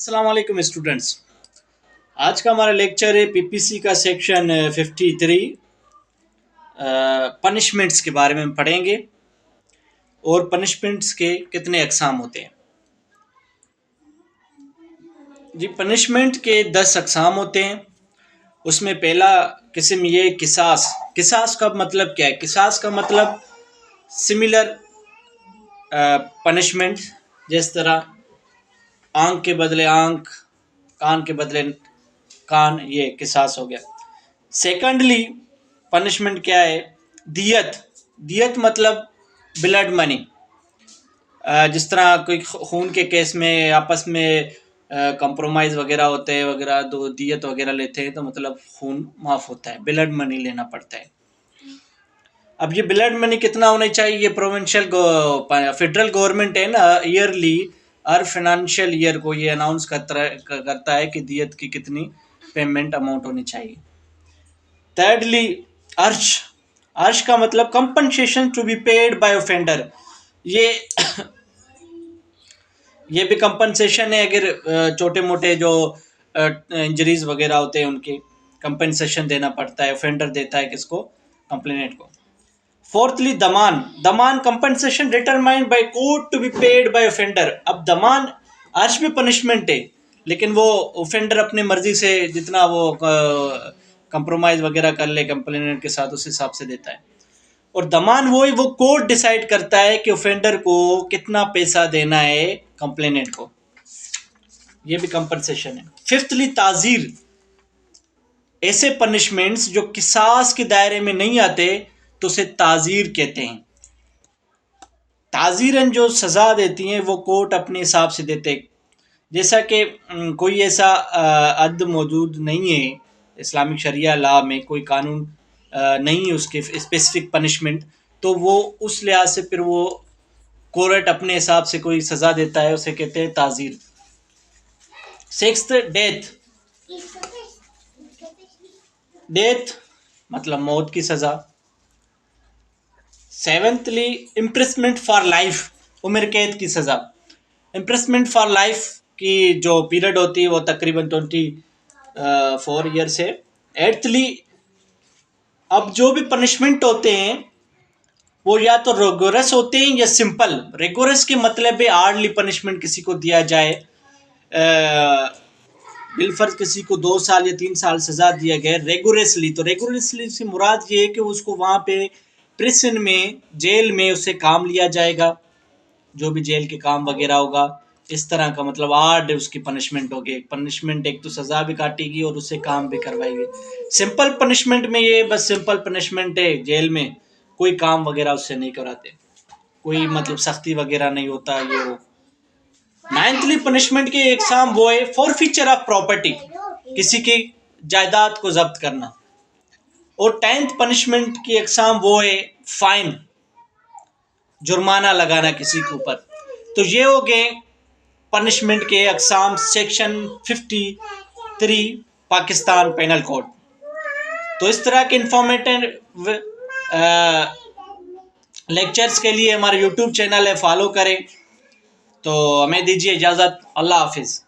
अस्सलाम वालेकुम स्टूडेंट्स। आज का हमारा लेक्चर है पीपीसी का सेक्शन 53 पनिशमेंट्स के बारे में पढ़ेंगे और पनिशमेंट्स के कितने अकसाम होते हैं। जी, पनिशमेंट के 10 अकसाम होते हैं। उसमें पहला किस्म ये किसास। किसास का मतलब क्या है? किसास का मतलब सिमिलर पनिशमेंट, जिस तरह आंख के बदले आंख, कान के बदले कान, ये किसास हो गया। सेकंडली पनिशमेंट क्या है? दियत। दियत मतलब ब्लड मनी। जिस तरह कोई खून के केस में आपस में कंप्रोमाइज़ वगैरह होते हैं वगैरह, तो दियत वगैरह लेते हैं तो मतलब खून माफ़ होता है, ब्लड मनी लेना पड़ता है। अब ये ब्लड मनी कितना होना चाहिए? ये प्रोविंशियल फेडरल गवर्नमेंट है ना, ईयरली हर फाइनेंशियल ईयर को ये अनाउंस करता है कि दियत की कितनी पेमेंट अमाउंट होनी चाहिए। थर्डली अर्श। अर्श का मतलब compensation to be paid by offender. ये ये भी कंपनसेशन है। अगर छोटे मोटे जो इंजरीज वगैरह होते हैं उनके कंपनसेशन देना पड़ता है, ऑफेंडर देता है किसको? कंप्लेनेंट को। फोर्थली दमान। दमान compensation determined by court to be paid by offender. अब दमान अर्श भी पनिशमेंट है, लेकिन वो ऑफेंडर अपनी मर्जी से जितना वो कंप्रोमाइज वगैरह कर ले कंप्लेनेंट के साथ, उस हिसाब से देता है। और दमान वो कोर्ट डिसाइड करता है कि ऑफेंडर को कितना पैसा देना है कंप्लेनेंट को। ये भी कंपनसेशन है। फिफ्थली ताजीर। ऐसे पनिशमेंट्स जो किसास के दायरे में नहीं आते तो उसे ताजीर कहते हैं। ताजीरन जो सज़ा देती हैं वो कोर्ट अपने हिसाब से देते। जैसा कि कोई ऐसा हद मौजूद नहीं है इस्लामिक शरिया लॉ में, कोई कानून नहीं है उसके स्पेसिफिक पनिशमेंट, तो वो उस लिहाज से फिर वो कोर्ट अपने हिसाब से कोई सज़ा देता है, उसे कहते हैं ताज़ीर। Sixth death. डेथ मतलब मौत की सज़ा। सेवेंथली इम्प्रिसमेंट फॉर लाइफ, उम्र कैद की सज़ा। इम्प्रिसमेंट फॉर लाइफ की जो पीरियड होती है वो तकरीबन 24 ईयर से। एट्थली अब जो भी पनिशमेंट होते हैं वो या तो रेगोरस होते हैं या सिंपल। रेगोरस के मतलब है हार्डली पनिशमेंट किसी को दिया जाए, बिलफर्ज किसी को 2 साल या 3 साल सज़ा दिया गया। रेगुलसली, तो रेगुलसली से मुराद ये है कि उसको वहाँ पे प्रिसन में, जेल में उससे काम लिया जाएगा, जो भी जेल के काम वगैरह होगा, इस तरह का मतलब हार्ड उसकी पनिशमेंट होगी। पनिशमेंट एक तो सज़ा भी काटेगी और उससे काम भी करवाएगी। सिंपल पनिशमेंट में ये बस सिंपल पनिशमेंट है, जेल में कोई काम वगैरह उससे नहीं कराते, कोई मतलब सख्ती वगैरह नहीं होता ये वो। नाइन्थली पनिशमेंट के एग्जाम वो है फॉरफीचर ऑफ प्रॉपर्टी, किसी की जायदाद को जब्त करना। और 10th पनिशमेंट की एग्जाम वो है फाइन, जुर्माना लगाना किसी के ऊपर। तो ये हो गए पनिशमेंट के अकसाम सेक्शन 53 पाकिस्तान पेनल कोड। तो इस तरह के इंफॉर्मेटिव लेक्चर्स के लिए हमारा यूट्यूब चैनल है, फॉलो करें। तो हमें दीजिए इजाज़त। अल्लाह हाफिज़।